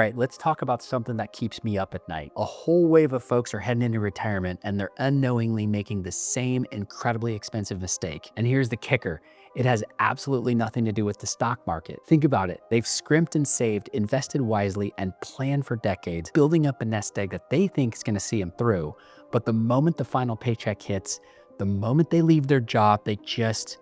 right, let's talk about something that keeps me up at night. A whole wave of folks are heading into retirement and they're unknowingly making the same incredibly expensive mistake. And here's the kicker. It has absolutely nothing to do with the stock market. Think about it. They've scrimped and saved, invested wisely, and planned for decades, building up a nest egg that they think is going to see them through. But the moment the final paycheck hits, the moment they leave their job, they just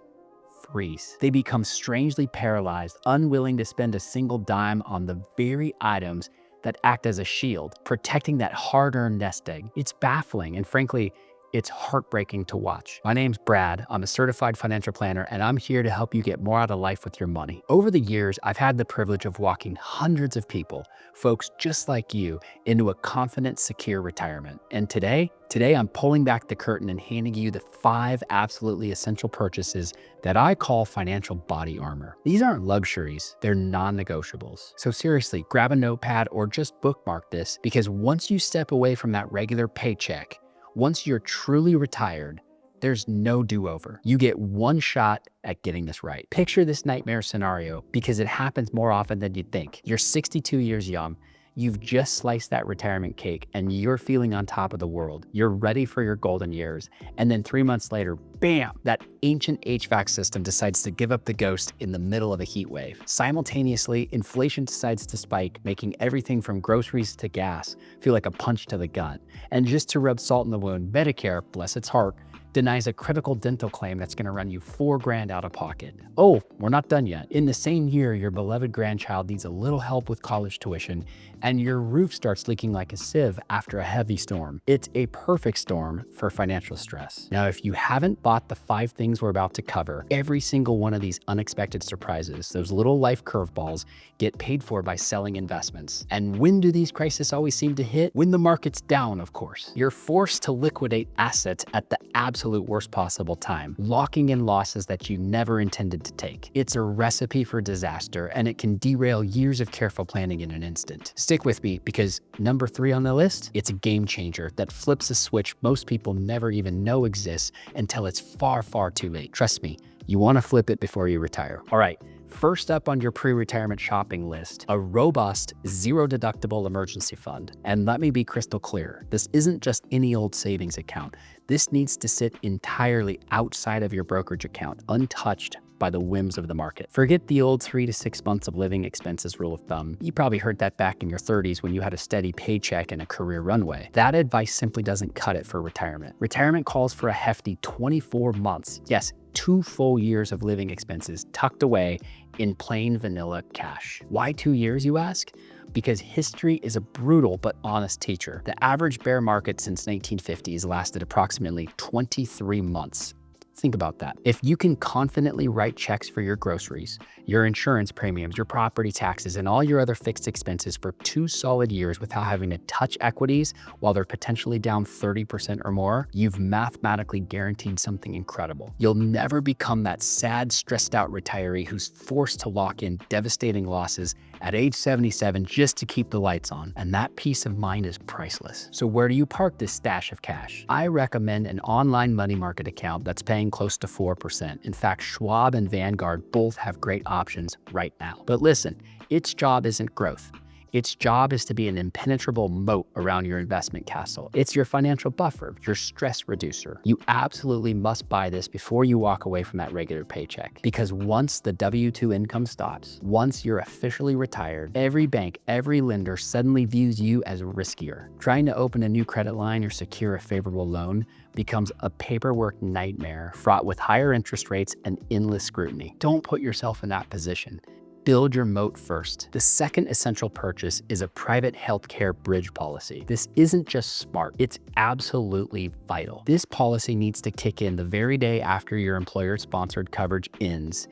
freeze. They become strangely paralyzed, unwilling to spend a single dime on the very items that act as a shield, protecting that hard-earned nest egg. It's baffling, and frankly, it's heartbreaking to watch. My name's Brad. I'm a certified financial planner, and I'm here to help you get more out of life with your money. Over the years, I've had the privilege of walking hundreds of people, folks just like you, into a confident, secure retirement. And today I'm pulling back the curtain and handing you the 5 absolutely essential purchases that I call financial body armor. These aren't luxuries, they're non-negotiables. So seriously, grab a notepad or just bookmark this, because once you step away from that regular paycheck, once you're truly retired, there's no do-over. You get one shot at getting this right. Picture this nightmare scenario, because it happens more often than you'd think. You're 62 years young. You've just sliced that retirement cake and you're feeling on top of the world. You're ready for your golden years. And then 3 months later, bam, that ancient HVAC system decides to give up the ghost in the middle of a heat wave. Simultaneously, inflation decides to spike, making everything from groceries to gas feel like a punch to the gut. And just to rub salt in the wound, Medicare, bless its heart, denies a critical dental claim that's gonna run you $4 grand out of pocket. Oh, we're not done yet. In the same year, your beloved grandchild needs a little help with college tuition, and your roof starts leaking like a sieve after a heavy storm. It's a perfect storm for financial stress. Now, if you haven't bought the 5 things we're about to cover, every single one of these unexpected surprises, those little life curveballs, get paid for by selling investments. And when do these crises always seem to hit? When the market's down, of course. You're forced to liquidate assets at the absolute worst possible time, locking in losses that you never intended to take. It's a recipe for disaster, and it can derail years of careful planning in an instant. Stick with me, because number 3 on the list, it's a game changer that flips a switch most people never even know exists until it's far, far too late. Trust me, you want to flip it before you retire. All right. First up on your pre-retirement shopping list, a robust, zero-deductible emergency fund. And let me be crystal clear, this isn't just any old savings account. This needs to sit entirely outside of your brokerage account, untouched by the whims of the market. Forget the old 3 to 6 months of living expenses rule of thumb. You probably heard that back in your 30s when you had a steady paycheck and a career runway. That advice simply doesn't cut it for retirement. Retirement calls for a hefty 24 months. Yes, 2 full years of living expenses tucked away in plain vanilla cash. Why 2 years, you ask? Because history is a brutal but honest teacher. The average bear market since 1950 has lasted approximately 23 months. Think about that. If you can confidently write checks for your groceries, your insurance premiums, your property taxes, and all your other fixed expenses for 2 solid years without having to touch equities while they're potentially down 30% or more, you've mathematically guaranteed something incredible. You'll never become that sad, stressed out retiree who's forced to lock in devastating losses at age 77 just to keep the lights on. And that peace of mind is priceless. So where do you park this stash of cash? I recommend an online money market account that's paying close to 4%. In fact, Schwab and Vanguard both have great options right now. But listen, its job isn't growth. Its job is to be an impenetrable moat around your investment castle. It's your financial buffer, your stress reducer. You absolutely must buy this before you walk away from that regular paycheck. Because once the W-2 income stops, once you're officially retired, every bank, every lender suddenly views you as riskier. Trying to open a new credit line or secure a favorable loan becomes a paperwork nightmare fraught with higher interest rates and endless scrutiny. Don't put yourself in that position. Build your moat first. The second essential purchase is a private healthcare bridge policy. This isn't just smart, it's absolutely vital. This policy needs to kick in the very day after your employer-sponsored coverage ends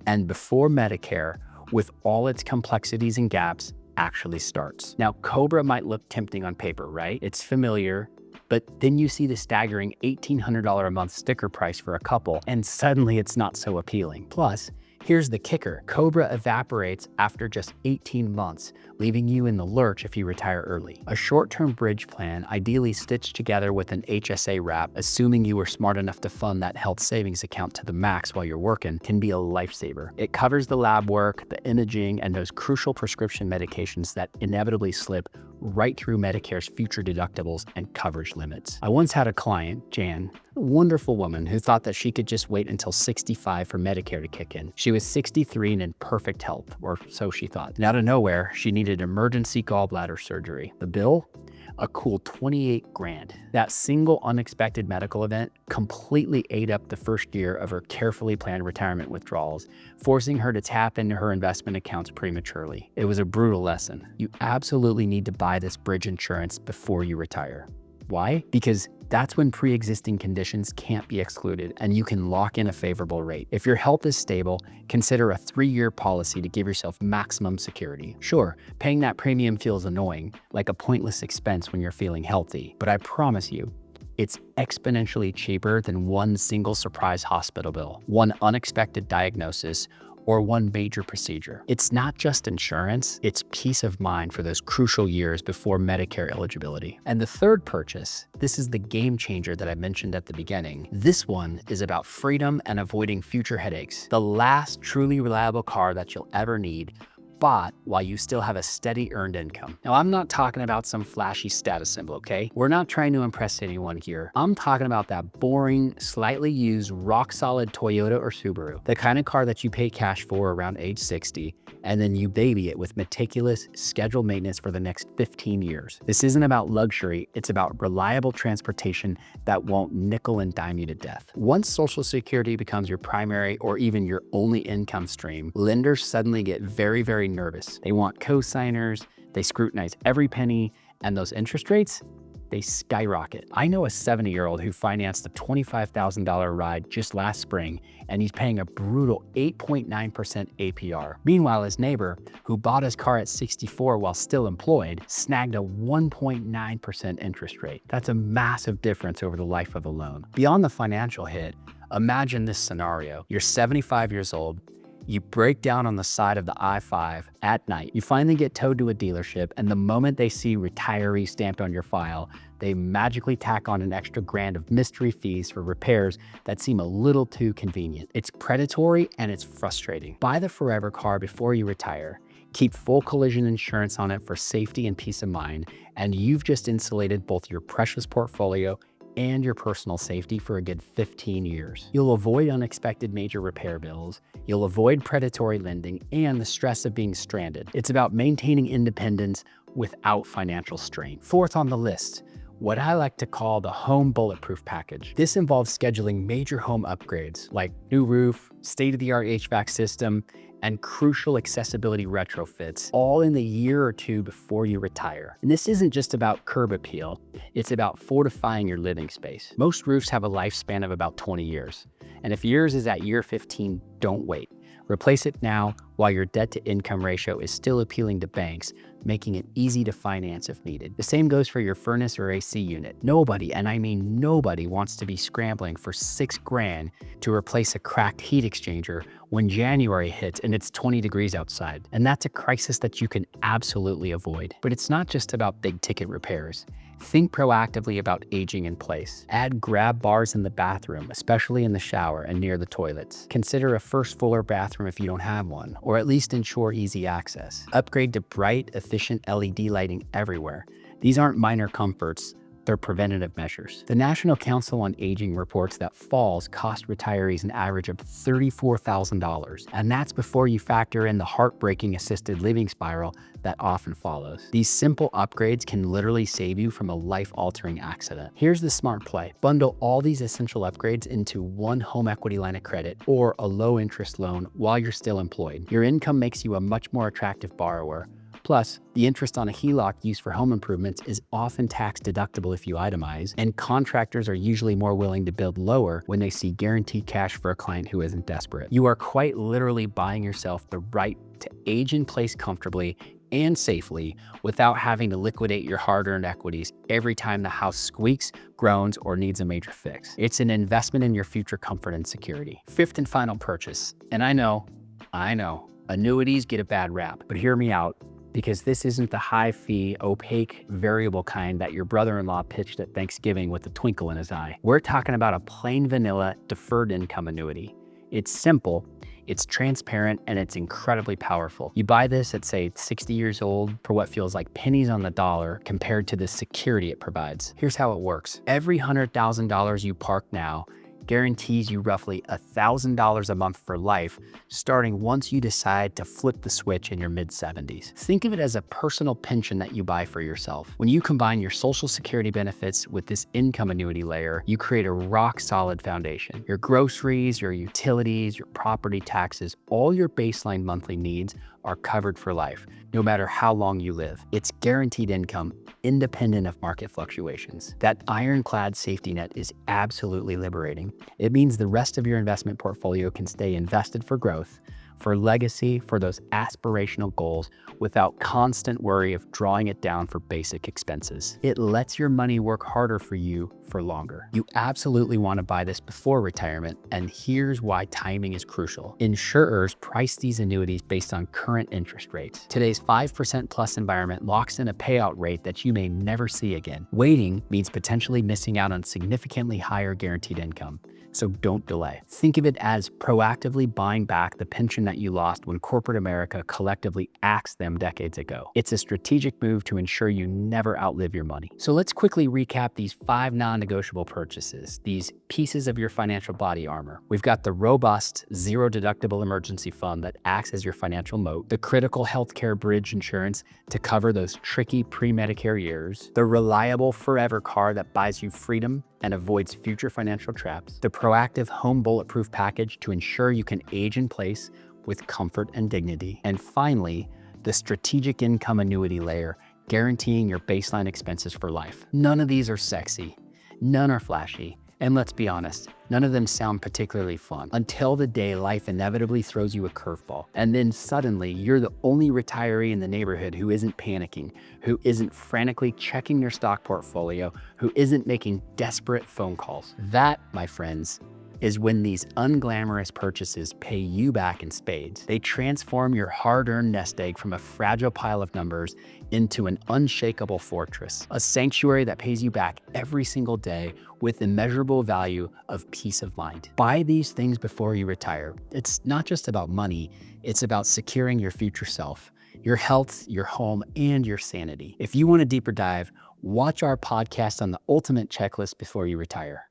and before Medicare, with all its complexities and gaps, actually starts. Now, COBRA might look tempting on paper, right? It's familiar, but then you see the staggering $1,800 a month sticker price for a couple, and suddenly it's not so appealing. Plus, Here's the kicker. COBRA evaporates after just 18 months, leaving you in the lurch if you retire early. A short-term bridge plan, ideally stitched together with an HSA wrap, assuming you were smart enough to fund that health savings account to the max while you're working, can be a lifesaver. It covers the lab work, the imaging, and those crucial prescription medications that inevitably slip right through Medicare's future deductibles and coverage limits. I once had a client, Jan, a wonderful woman who thought that she could just wait until 65 for Medicare to kick in. She was 63 and in perfect health, or so she thought. And out of nowhere, she needed emergency gallbladder surgery. The bill? A cool 28 grand. That single unexpected medical event completely ate up the first year of her carefully planned retirement withdrawals, forcing her to tap into her investment accounts prematurely. It was a brutal lesson. You absolutely need to buy this bridge insurance before you retire. Why? Because that's when pre-existing conditions can't be excluded and you can lock in a favorable rate. If your health is stable, consider a 3-year policy to give yourself maximum security. Sure, paying that premium feels annoying, like a pointless expense when you're feeling healthy, but I promise you, it's exponentially cheaper than one single surprise hospital bill, one unexpected diagnosis, or one major procedure. It's not just insurance, it's peace of mind for those crucial years before Medicare eligibility. And the third purchase, this is the game changer that I mentioned at the beginning. This one is about freedom and avoiding future headaches. The last truly reliable car that you'll ever need, bought while you still have a steady earned income. Now, I'm not talking about some flashy status symbol, okay? We're not trying to impress anyone here. I'm talking about that boring, slightly used, rock-solid Toyota or Subaru, the kind of car that you pay cash for around age 60, and then you baby it with meticulous, scheduled maintenance for the next 15 years. This isn't about luxury, it's about reliable transportation that won't nickel and dime you to death. Once Social Security becomes your primary or even your only income stream, lenders suddenly get very nervous. They want co-signers, they scrutinize every penny, and those interest rates, they skyrocket. I know a 70-year-old who financed a $25,000 ride just last spring, and he's paying a brutal 8.9% APR. Meanwhile, his neighbor, who bought his car at 64 while still employed, snagged a 1.9% interest rate. That's a massive difference over the life of a loan. Beyond the financial hit, imagine this scenario. You're 75 years old, you break down on the side of the I-5 at night. You finally get towed to a dealership, and the moment they see retiree stamped on your file, they magically tack on an extra grand of mystery fees for repairs that seem a little too convenient. It's predatory and it's frustrating. Buy the forever car before you retire. Keep full collision insurance on it for safety and peace of mind, and you've just insulated both your precious portfolio and your personal safety for a good 15 years. You'll avoid unexpected major repair bills, you'll avoid predatory lending, and the stress of being stranded. It's about maintaining independence without financial strain. Fourth on the list, what I like to call the home bulletproof package. This involves scheduling major home upgrades like new roof, state-of-the-art HVAC system, and crucial accessibility retrofits, all in the year or two before you retire. And this isn't just about curb appeal, it's about fortifying your living space. Most roofs have a lifespan of about 20 years. And if yours is at year 15, don't wait. Replace it now while your debt-to-income ratio is still appealing to banks, making it easy to finance if needed. The same goes for your furnace or AC unit. Nobody, and I mean nobody, wants to be scrambling for 6 grand to replace a cracked heat exchanger when January hits and it's 20 degrees outside. And that's a crisis that you can absolutely avoid. But it's not just about big ticket repairs. Think proactively about aging in place. Add grab bars in the bathroom, especially in the shower and near the toilets. Consider a first floor bathroom if you don't have one, or at least ensure easy access. Upgrade to bright, efficient LED lighting everywhere. These aren't minor comforts, they're preventative measures. The National Council on Aging reports that falls cost retirees an average of $34,000, and that's before you factor in the heartbreaking assisted living spiral that often follows. These simple upgrades can literally save you from a life-altering accident. Here's the smart play. Bundle all these essential upgrades into one home equity line of credit or a low-interest loan while you're still employed. Your income makes you a much more attractive borrower. Plus, the interest on a HELOC used for home improvements is often tax deductible if you itemize, and contractors are usually more willing to build lower when they see guaranteed cash for a client who isn't desperate. You are quite literally buying yourself the right to age in place comfortably and safely without having to liquidate your hard-earned equities every time the house squeaks, groans, or needs a major fix. It's an investment in your future comfort and security. Fifth and final purchase, and I know I know, annuities get a bad rap, but hear me out, because this isn't the high-fee, opaque, variable kind that your brother-in-law pitched at Thanksgiving with a twinkle in his eye. We're talking about a plain vanilla deferred income annuity. It's simple, it's transparent, and it's incredibly powerful. You buy this at, say, 60 years old for what feels like pennies on the dollar compared to the security it provides. Here's how it works. Every $100,000 you park now guarantees you roughly $1,000 a month for life, starting once you decide to flip the switch in your mid-70s. Think of it as a personal pension that you buy for yourself. When you combine your Social Security benefits with this income annuity layer, you create a rock-solid foundation. Your groceries, your utilities, your property taxes, all your baseline monthly needs are covered for life, no matter how long you live. It's guaranteed income, independent of market fluctuations. That ironclad safety net is absolutely liberating. It means the rest of your investment portfolio can stay invested for growth, for legacy, for those aspirational goals, without constant worry of drawing it down for basic expenses. It lets your money work harder for you for longer. You absolutely want to buy this before retirement, and here's why timing is crucial. Insurers price these annuities based on current interest rates. Today's 5% plus environment locks in a payout rate that you may never see again. Waiting means potentially missing out on significantly higher guaranteed income. So don't delay. Think of it as proactively buying back the pension that you lost when corporate America collectively axed them decades ago. It's a strategic move to ensure you never outlive your money. So let's quickly recap these 5 non-negotiable purchases, these pieces of your financial body armor. We've got the robust, zero-deductible emergency fund that acts as your financial moat, the critical healthcare bridge insurance to cover those tricky pre-Medicare years, the reliable forever car that buys you freedom and avoids future financial traps, the proactive home bulletproof package to ensure you can age in place with comfort and dignity, and finally, the strategic income annuity layer, guaranteeing your baseline expenses for life. None of these are sexy, none are flashy, and let's be honest, none of them sound particularly fun until the day life inevitably throws you a curveball. And then suddenly you're the only retiree in the neighborhood who isn't panicking, who isn't frantically checking their stock portfolio, who isn't making desperate phone calls. That, my friends, is when these unglamorous purchases pay you back in spades. They transform your hard-earned nest egg from a fragile pile of numbers into an unshakable fortress, a sanctuary that pays you back every single day with immeasurable value of peace of mind. Buy these things before you retire. It's not just about money, it's about securing your future self, your health, your home, and your sanity. If you want a deeper dive, watch our podcast on the ultimate checklist before you retire.